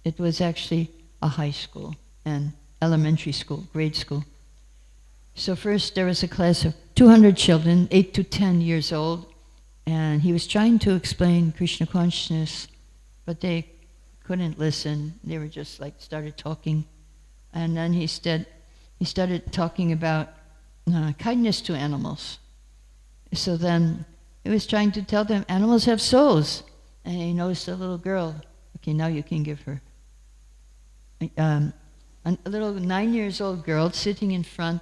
It was actually a high school and elementary school, grade school. So first there was a class of 200 children, 8 to 10 years old, and he was trying to explain Krishna consciousness, but they couldn't listen. They were just like started talking. And then he started talking about kindness to animals. So then he was trying to tell them animals have souls. And he noticed a little girl. Okay, now you can give her. A little 9 years old girl sitting in front,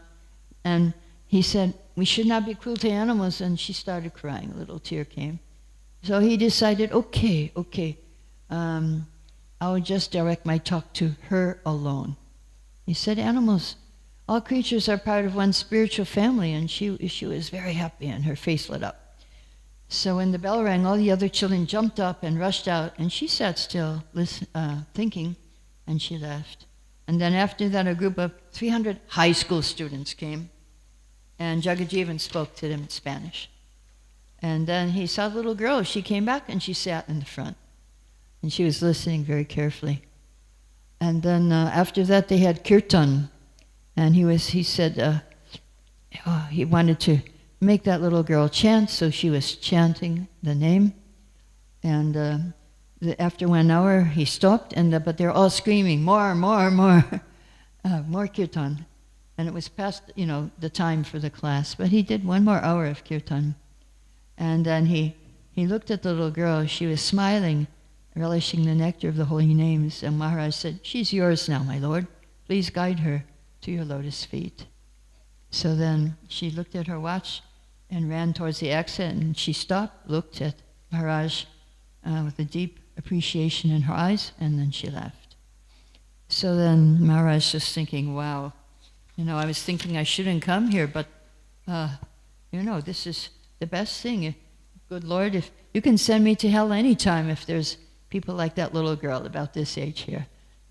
and he said, we should not be cruel to animals, and she started crying. A little tear came. So he decided, okay, I'll just direct my talk to her alone. He said, animals, all creatures are part of one spiritual family, and she was very happy, and her face lit up. So when the bell rang, all the other children jumped up and rushed out, and she sat still, thinking, and she left. And then after that, a group of 300 high school students came, and Jagajeevan spoke to them in Spanish. And then he saw the little girl. She came back, and she sat in the front. And she was listening very carefully. And then after that, they had kirtan. And he said he wanted to make that little girl chant, so she was chanting the name. And after 1 hour, he stopped, but they're all screaming, more kirtan. And it was past, the time for the class, but he did 1 more hour of kirtan. And then he looked at the little girl. She was smiling, relishing the nectar of the holy names. And Maharaj said, she's yours now, my lord. Please guide her to your lotus feet. So then she looked at her watch and ran towards the exit, and she stopped, looked at Maharaj with a deep appreciation in her eyes, and then she left. So then Maharaj was thinking, wow, I was thinking I shouldn't come here, but this is the best thing. Good Lord, if you can send me to hell anytime if there's people like that little girl about this age here,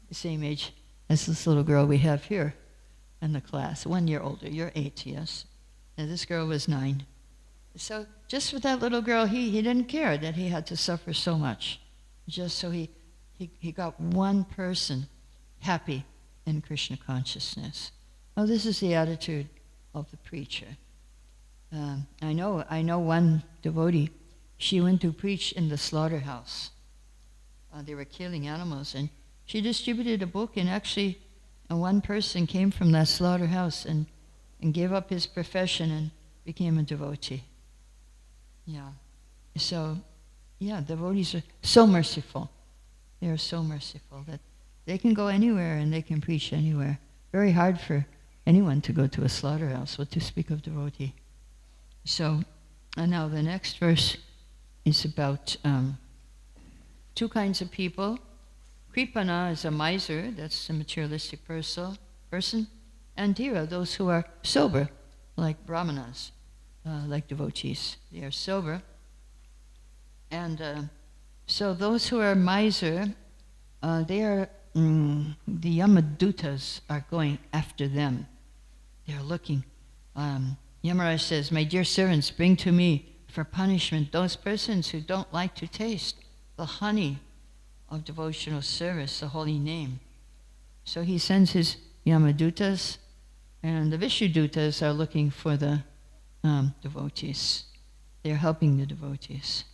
the same age as this little girl we have here in the class, 1 year older. You're 8, yes. And this girl was 9. So just for that little girl, he didn't care that he had to suffer so much. Just so he got one person happy in Krishna consciousness. Well, this is the attitude of the preacher. I know one devotee. She went to preach in the slaughterhouse. They were killing animals, and she distributed a book, and actually one person came from that slaughterhouse and gave up his profession and became a devotee. Yeah. So, devotees are so merciful. They are so merciful that they can go anywhere and they can preach anywhere. Very hard for anyone to go to a slaughterhouse, what to speak of devotee. So, and now the next verse is about 2 kinds of people. Kripana is a miser, that's a materialistic person, and Dhira, those who are sober, like brahmanas, like devotees. They are sober. And so those who are miser, they are, the Yamadutas are going after them. They are looking. Yamaraj says, my dear servants, bring to me for punishment those persons who don't like to taste the honey of devotional service, the holy name. So he sends his Yamadutas, and the Vishudutas are looking for the devotees. They're helping the devotees.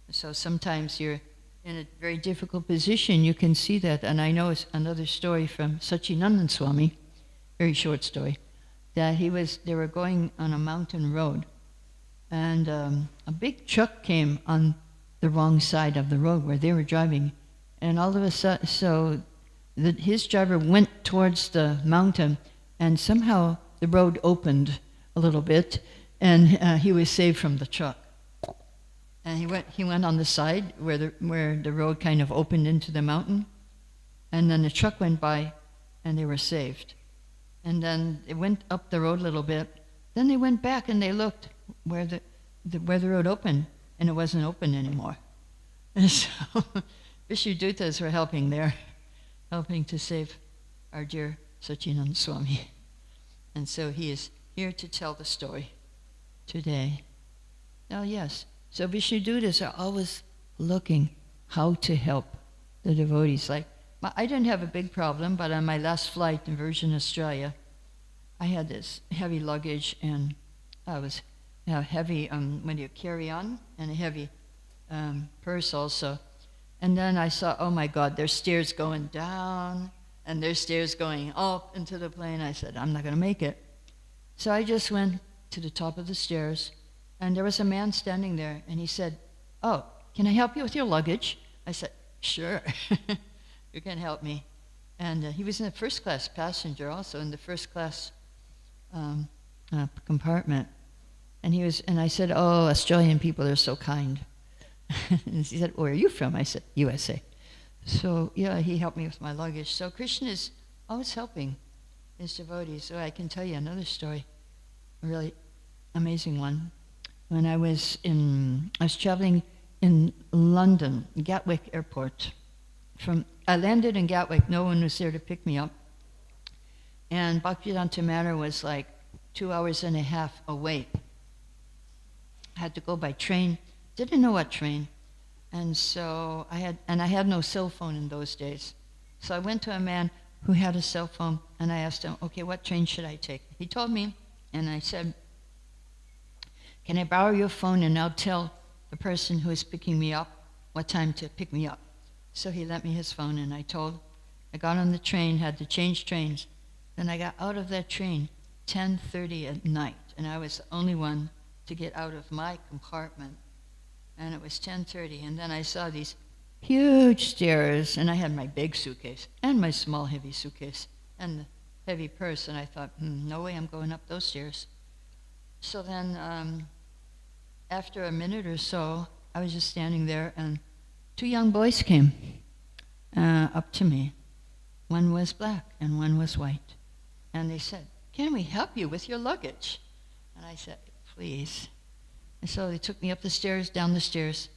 So sometimes you're in a very difficult position. You can see that. And I know it's another story from Sachinandan Swami, very short story, that they were going on a mountain road, and a big truck came on the wrong side of the road where they were driving, and all of a sudden, his driver went towards the mountain, and somehow the road opened a little bit, and he was saved from the truck. And he went on the side where the road kind of opened into the mountain, and then the truck went by, and they were saved. And then they went up the road a little bit. Then they went back and they looked where the road opened, and it wasn't open anymore. And so Vishudutas were helping there, helping to save our dear Sachinanda Swami. And so he is here to tell the story today. Oh yes, so Vishudutas are always looking how to help the devotees. Like I didn't have a big problem, but on my last flight in Virgin Australia, I had this heavy luggage, and I was heavy when you carry on, and a heavy purse also. And then I saw, oh my God, there's stairs going down, and there's stairs going up into the plane. I said, I'm not going to make it. So I just went to the top of the stairs, and there was a man standing there, and he said, oh, can I help you with your luggage? I said, sure, you can help me. And he was in the first class passenger also, in the first class compartment. And I said, oh, Australian people are so kind. And he said, where are you from? I said, USA. So, yeah, he helped me with my luggage. So Krishna is always helping his devotees. So I can tell you another story, a really amazing one. When I was traveling in London, Gatwick Airport. I landed in Gatwick, no one was there to pick me up. And Bhaktivedanta Manor was like 2.5 hours away. I had to go by train. Didn't know what train. And so I had no cell phone in those days. So I went to a man who had a cell phone, and I asked him, okay, what train should I take? He told me, and I said, can I borrow your phone, and I'll tell the person who is picking me up what time to pick me up. So he lent me his phone, and I got on the train, had to change trains. Then I got out of that train 10:30 at night, and I was the only one to get out of my compartment. And it was 10:30, and then I saw these huge stairs, and I had my big suitcase, and my small heavy suitcase, and the heavy purse, and I thought, no way I'm going up those stairs. So then, after a minute or so, I was just standing there, and 2 young boys came up to me. One was black, and one was white. And they said, can we help you with your luggage? And I said, please. And so they took me up the stairs, down the stairs,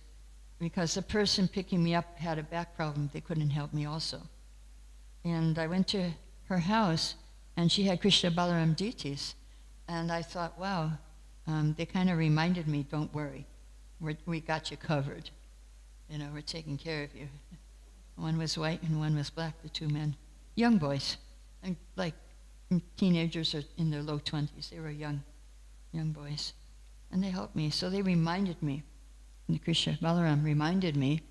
because the person picking me up had a back problem. They couldn't help me also. And I went to her house, and she had Krishna Balaram deities. And I thought, wow, they kind of reminded me, don't worry, we got you covered. You know, we're taking care of you. One was white and one was black, the 2 men. Young boys, and like teenagers or in their low 20s. They were young boys. And they helped me. So they reminded me, and Krishna Balaram reminded me,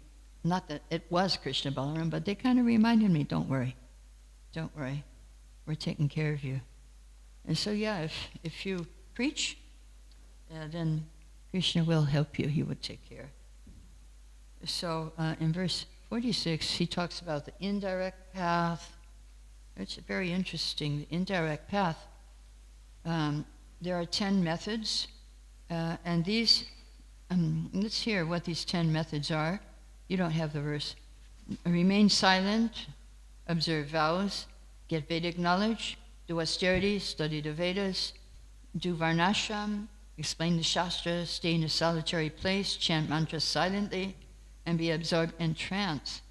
not that it was Krishna Balaram, but they kind of reminded me, don't worry, we're taking care of you. And so yeah, if you preach, then Krishna will help you, he would take care. So in verse 46, he talks about the indirect path. It's very interesting, the indirect path. There are 10 methods. And these, let's hear what these 10 methods are. You don't have the verse. Remain silent, observe vows, get Vedic knowledge, do austerities, study the Vedas, do Varnashram, explain the Shastras, stay in a solitary place, chant mantras silently, and be absorbed in trance.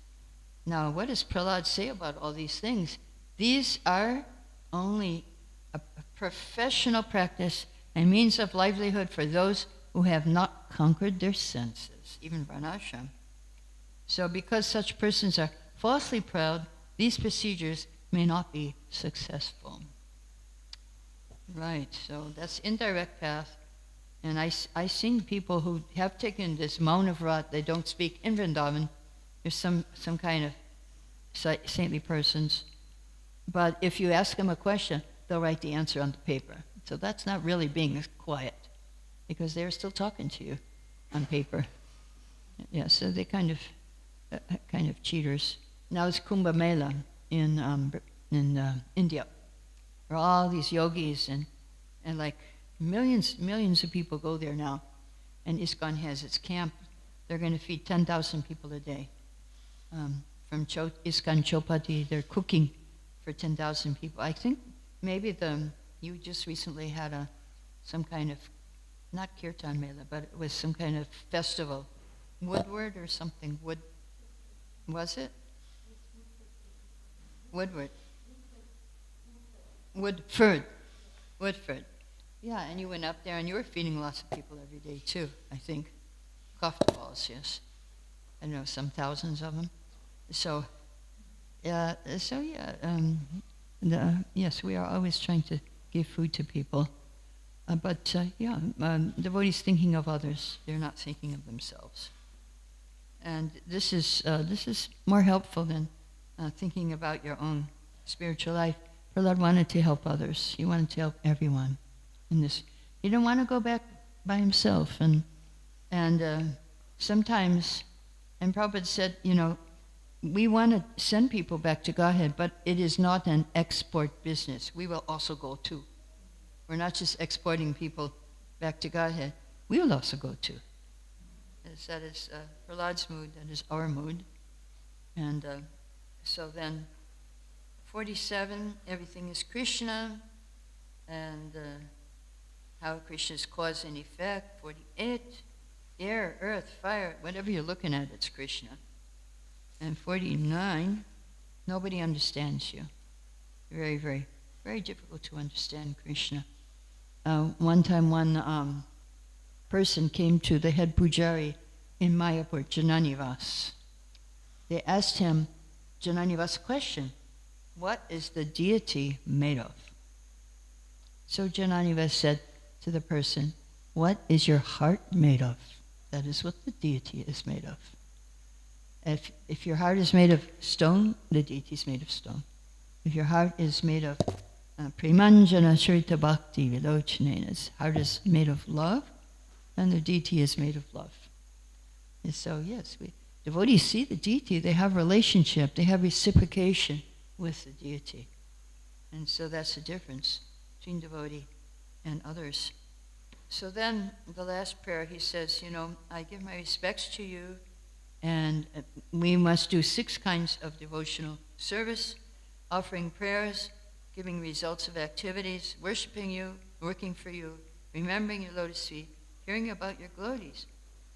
Now, what does Prahlada say about all these things? These are only a professional practice and means of livelihood for those who have not conquered their senses, even Varnashram. So because such persons are falsely proud, these procedures may not be successful. Right, so that's indirect path. And I seen people who have taken this Mauna Vrat, they don't speak in Vrindavan. There's some kind of saintly persons. But if you ask them a question, they'll write the answer on the paper. So that's not really being quiet, because they're still talking to you on paper. Yeah, so they kind of cheaters. Now it's Kumbh Mela in India. There are all these yogis and like millions of people go there now. And ISKCON has its camp. They're going to feed 10,000 people a day. From ISKCON Chopati, they're cooking for 10,000 people. I think maybe you just recently had some kind of, not Kirtan Mela, but it was some kind of festival. Woodward or something. Was it? Woodward. Woodford. Yeah, and you went up there and you were feeding lots of people every day too, I think. Kofta balls, yes. I don't know, some thousands of them. So, Yes, we are always trying to give food to people. Devotees thinking of others. They're not thinking of themselves. And this is more helpful than thinking about your own spiritual life. Prahlada wanted to help others. He wanted to help everyone in this. He didn't want to go back by himself. And sometimes, and Prabhupada said, we want to send people back to Godhead, but it is not an export business. We will also go too. We're not just exporting people back to Godhead. We will also go too. That is Prahlada's mood, that is our mood. And so then 47, everything is Krishna, and how Krishna is cause and effect. 48, air, earth, fire, whatever you're looking at, it's Krishna. And 49, nobody understands you. Very, very, very difficult to understand Krishna. One time, one person came to the head pujari in Mayapur, Jananivas. They asked him, Jananivas, a question: what is the deity made of? So Jananivas said to the person, what is your heart made of? That is what the deity is made of. If your heart is made of stone, the deity is made of stone. If your heart is made of Premanjana Shrita Bhakti Vilochanena's heart is made of love, and the deity is made of love. And so, yes, devotees see the deity, they have relationship, they have reciprocation with the deity. And so that's the difference between devotee and others. So then, the last prayer, he says, I give my respects to you, and we must do 6 kinds of devotional service: offering prayers, giving results of activities, worshiping you, working for you, remembering your lotus feet, hearing about your glories.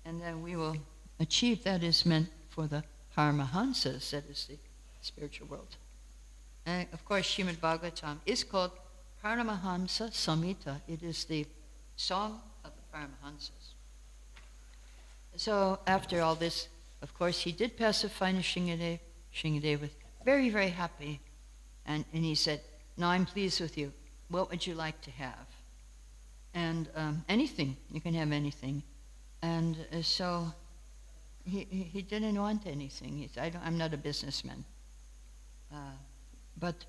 And then we will achieve. That is meant for the Paramahansas, that is the spiritual world. And of course, Srimad Bhagavatam is called Paramahansa Samhita. It is the song of the Paramahansas. So after all this, of course, he did pacify Nrsingadev. Nrsingadev was very, very happy. And he said, now I'm pleased with you. What would you like to have? And anything. You can have anything. And so he didn't want anything. He said, I'm not a businessman. But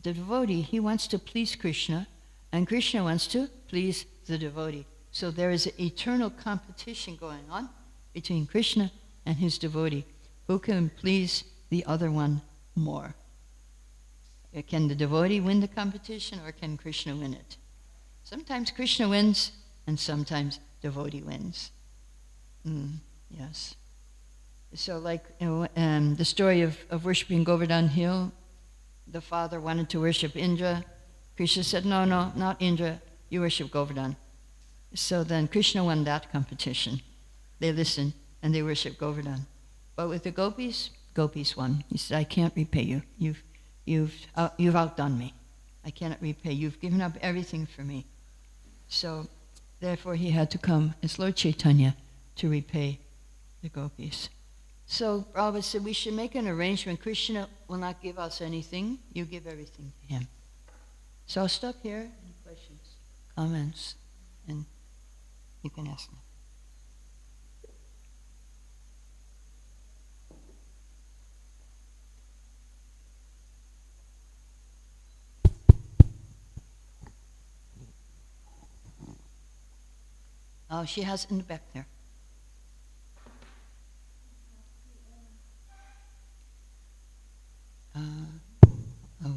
the devotee, he wants to please Krishna, and Krishna wants to please the devotee. So there is an eternal competition going on between Krishna and his devotee. Who can please the other one more? Can the devotee win the competition, or can Krishna win it? Sometimes Krishna wins, and sometimes devotee wins. Yes. So like the story of worshiping Govardhana hill, the father wanted to worship Indra. Krishna said, no, not Indra, you worship Govardhana. So then Krishna won that competition. They listened, and they worshiped Govardhana. But with the gopis won. He said, I can't repay you. You've outdone me. I cannot repay. You've given up everything for me. So, therefore, he had to come as Lord Chaitanya to repay the gopis. So, Prabhupada said we should make an arrangement. Krishna will not give us anything. You give everything to him. So I'll stop here. Any questions, comments, and you can ask them. Oh, she has in the back there.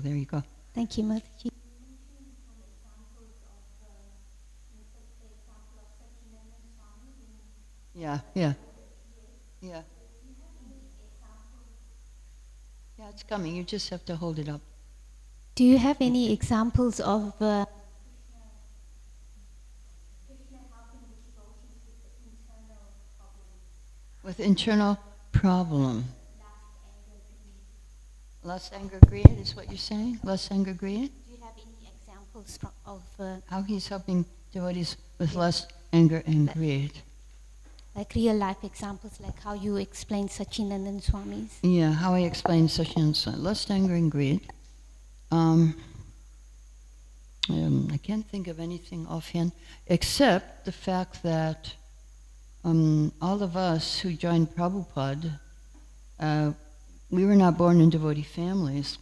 There you go. Thank you, Mataji. Yeah. Yeah, it's coming. You just have to hold it up. Do you have any examples of with internal problem? Lust, anger, greed is what you're saying? Lust, anger, greed? Do you have any examples of how he's helping devotees with lust, anger, and greed? like real life examples, like how you explained Sachinandan Swami's. Yeah, how I explain Sachinandan, lust, anger, and greed. I can't think of anything offhand, except the fact that all of us who joined Prabhupada, we were not born in devotee families,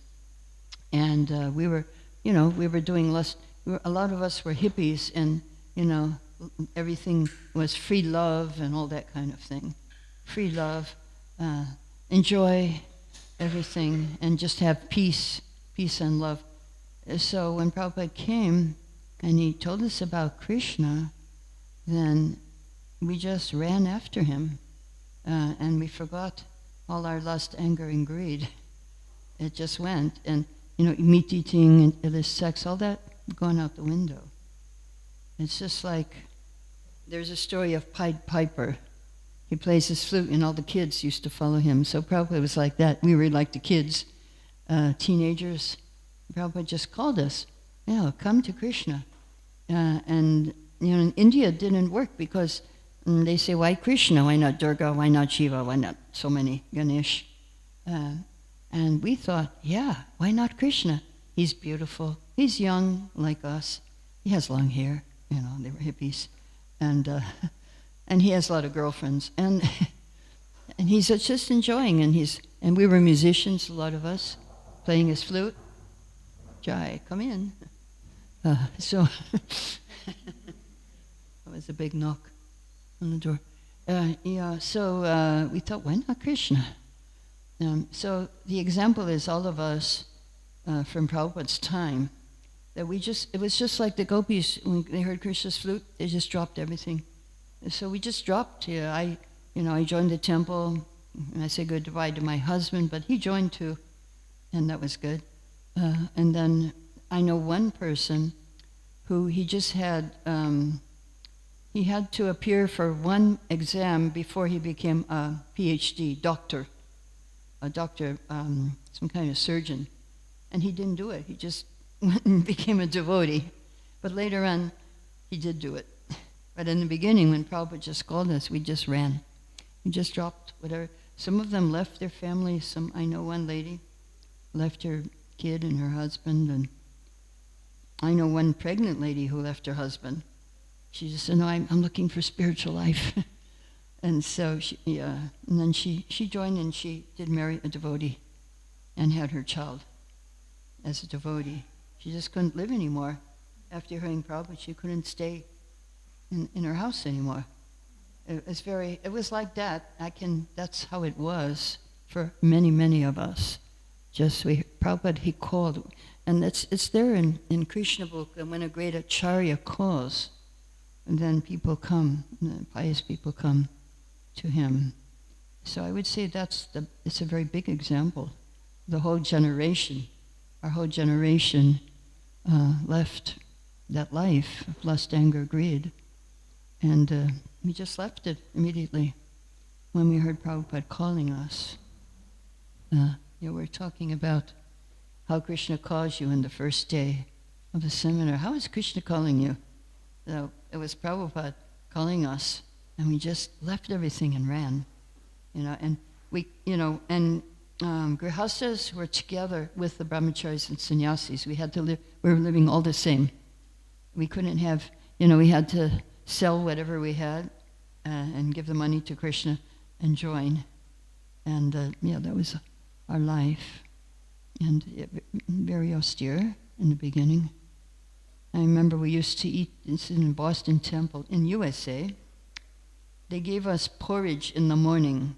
and we were doing lust. A lot of us were hippies, and everything was free love and all that kind of thing. Free love, enjoy everything, and just have peace and love. So when Prabhupada came and he told us about Krishna, then we just ran after him, and we forgot all our lust, anger, and greed. It just went, and meat eating and illicit sex, all that gone out the window. It's just like there's a story of Pied Piper. He plays his flute, and all the kids used to follow him. So Prabhupada was like that. We were like the kids, teenagers. Prabhupada just called us, come to Krishna. And in India it didn't work because they say, why Krishna? Why not Durga? Why not Shiva? Why not so many Ganesh? And we thought, why not Krishna? He's beautiful. He's young like us. He has long hair. They were hippies. And he has a lot of girlfriends. And he's just enjoying. And we were musicians, a lot of us, playing his flute. Jai, come in. So that was a big knock on the door. So we thought, why not Krishna? So the example is all of us from Prabhupada's time, that it was just like the gopis, when they heard Krishna's flute, they just dropped everything. So we just dropped. I joined the temple, and I said goodbye to my husband, but he joined too, and that was good. And then I know one person who he just had, he had to appear for one exam before he became a PhD doctor, some kind of surgeon. And he didn't do it. He just went and became a devotee. But later on, he did do it. But in the beginning, when Prabhupada just called us, we just ran. We just dropped whatever. Some of them left their family. I know one lady left her kid and her husband, and I know one pregnant lady who left her husband. She just said, no, I'm looking for spiritual life. And so and then she joined, and she did marry a devotee and had her child as a devotee. She just couldn't live anymore. After hearing Prabhupada, she couldn't stay in her house anymore. It was like that. That's how it was for many, many of us. Prabhupada, he called, and it's there in Krishna book, and when a great acharya calls, and then people come, pious people come to him. So I would say it's a very big example. The whole generation, our whole generation left that life of lust, anger, greed, and we just left it immediately when we heard Prabhupada calling us. We're talking about how Krishna calls you in the first day of the seminar. How is Krishna calling you? So it was Prabhupada calling us, and we just left everything and ran. And we, grihastas were together with the brahmacharis and sannyasis. We were living all the same. We couldn't have, we had to sell whatever we had and give the money to Krishna and join. And that was our life. And very austere in the beginning. I remember we used to eat, this is in Boston Temple, in USA. They gave us porridge in the morning,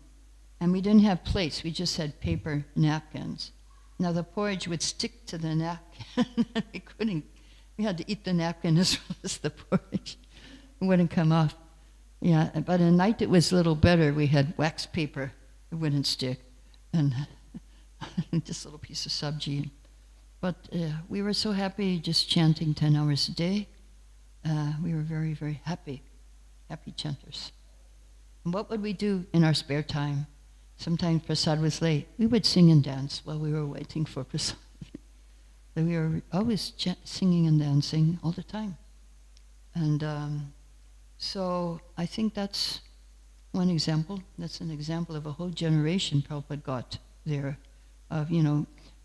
and we didn't have plates, we just had paper napkins. Now the porridge would stick to the napkin. We had to eat the napkin as well as the porridge. It wouldn't come off. Yeah, but at night it was a little better. We had wax paper, it wouldn't stick. And just a little piece of sabji. But we were so happy just chanting 10 hours a day. We were very, very happy chanters. And what would we do in our spare time? Sometimes prasad was late. We would sing and dance while we were waiting for prasad. We were always singing and dancing all the time. And so I think that's one example. That's an example of a whole generation Prabhupada got there, of,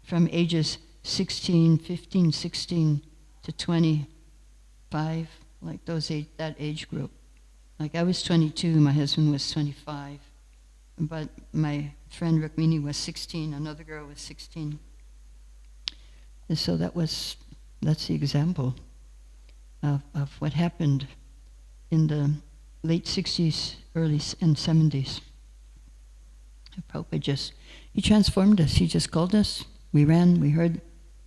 from ages 16, 15, 16 to 25, like that age group. Like I was 22, my husband was 25, but my friend Rukmini was 16, another girl was 16. And so that's the example of what happened in the late 60s, early and 70s. Prabhupada he transformed us. He just called us. We ran. We heard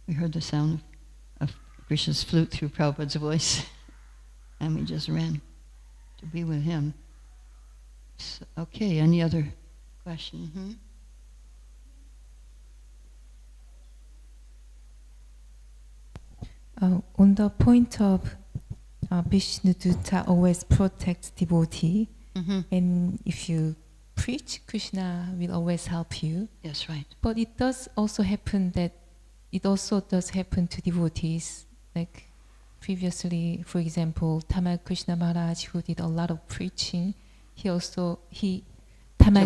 the sound of Krishna's flute through Prabhupada's voice, and we just ran to be with him. So, okay, any other question? On the point of Vishnu Dutta always protects devotee, and if you preach, Krishna will always help you. Yes, right. But it does also happen to devotees. Like previously, for example, Tamal Krishna Maharaj, who did a lot of preaching, Tamal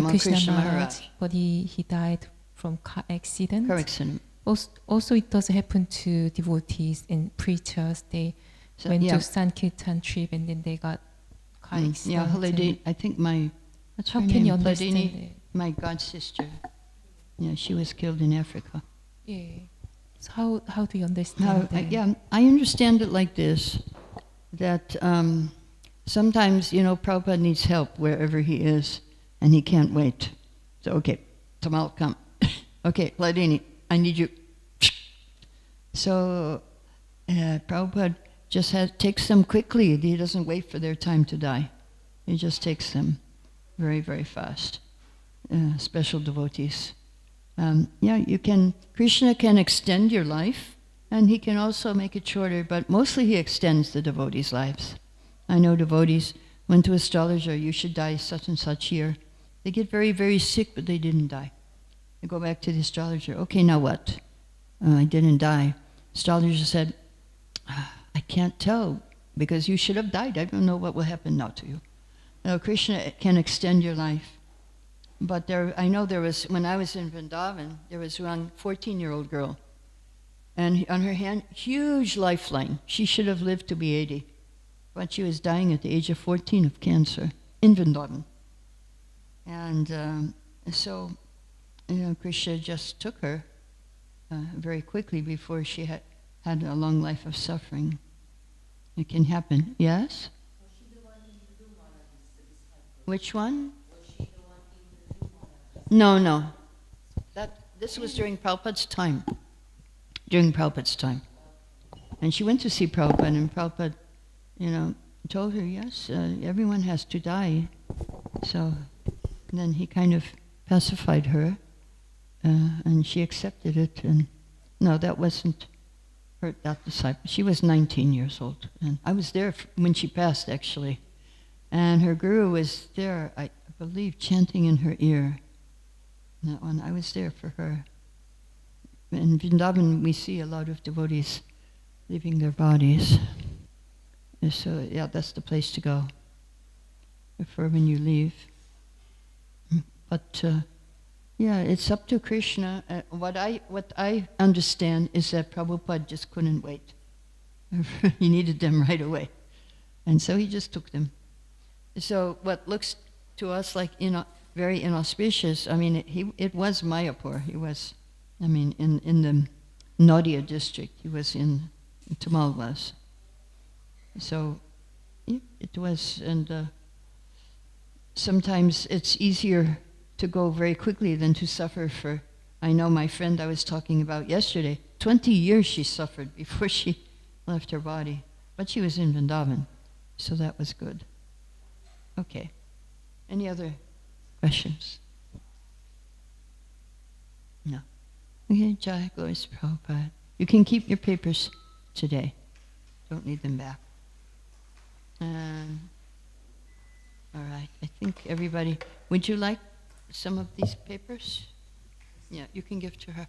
Krishna Maharaj, but he died from car accident. Car accident. Also, it does happen to devotees and preachers. They went to Sankirtan trip and then they got car accident. Yeah, Haladini, I think what's her name? How can you understand it? My god sister. Yeah, she was killed in Africa. Yeah. So how do you understand that? I understand it like this, that sometimes, Prabhupada needs help wherever he is, and he can't wait. So, okay, Tamal, come. Okay, Haladini, I need you. So Prabhupada just takes them quickly. He doesn't wait for their time to die. He just takes them very, very fast. Special devotees. Krishna can extend your life, and he can also make it shorter, but mostly he extends the devotees' lives. I know devotees went to astrologer, you should die such and such year. They get very, very sick, but they didn't die. They go back to the astrologer. Okay, now what? I didn't die. Astrologer said, I can't tell, because you should have died. I don't know what will happen now to you. Now, Krishna can extend your life. But I know when I was in Vrindavan, there was one 14-year-old girl. And on her hand, huge lifeline. She should have lived to be 80. But she was dying at the age of 14 of cancer in Vrindavan. And so Krishna just took her very quickly before she had a long life of suffering. It can happen. Yes? Was she the one in the room, disciple? Which one? Was she the one in the room? No. This was during Prabhupada's time. And she went to see Prabhupada, and Prabhupada, told her, yes, everyone has to die. So then he kind of pacified her, and she accepted it. And no, that wasn't that disciple. She was 19 years old, and I was there when she passed, actually. And her guru was there, I believe, chanting in her ear. That one, I was there for her. In Vrindavan, we see a lot of devotees leaving their bodies. And so, that's the place to go for when you leave. But it's up to Krishna. What I understand is that Prabhupada just couldn't wait. He needed them right away, and so he just took them. So what looks to us like very inauspicious. I mean, it was Mayapur. He was, in the Nadia district. He was in Tamal was. So it was, and sometimes it's easier to go very quickly than to suffer for, I know my friend I was talking about yesterday, 20 years she suffered before she left her body. But she was in Vrindavan, so that was good. Okay. Any other questions? No. Okay, Jai, glory to Prabhupada. You can keep your papers today. Don't need them back. All right, I think everybody, would you like some of these papers? Yeah, you can give to her.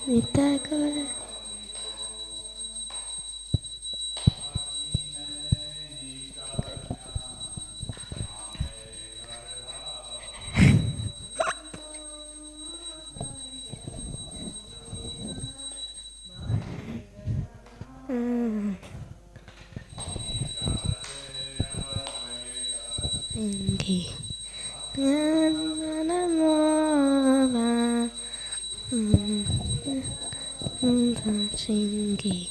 Nitakora. Ingi. Shingi.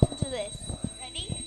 Listen to this. Ready?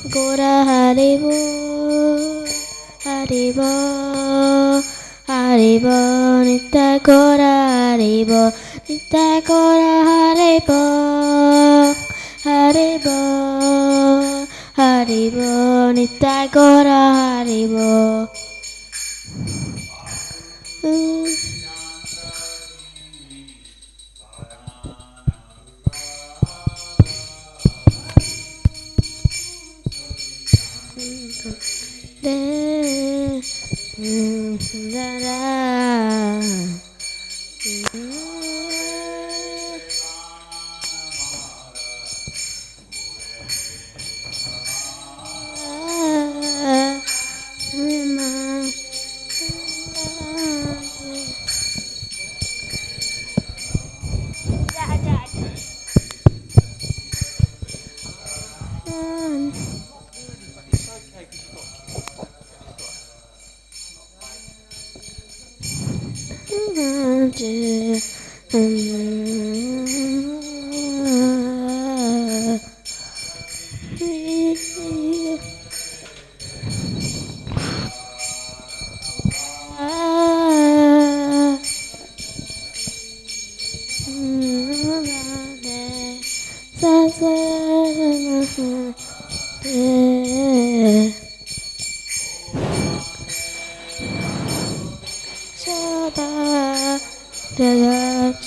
Gora Haribo, Haribo, Haribo, Nita Gora Haribo, Nita Gora Haribo, Haribo, Haribo, Nita Gora Haribo.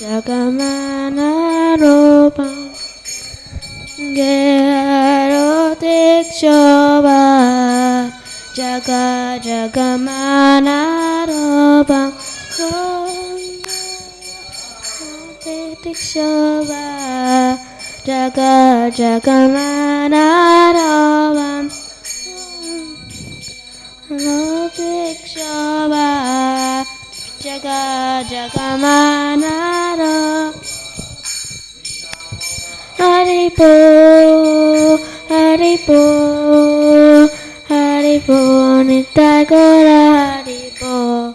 Jagamana ropa Gero Dikshoba Jagamana ropa Dikshoba Jagamana ropa Jagga Jagamanara Haribo Haribo Haribo Nitai Gora Haribo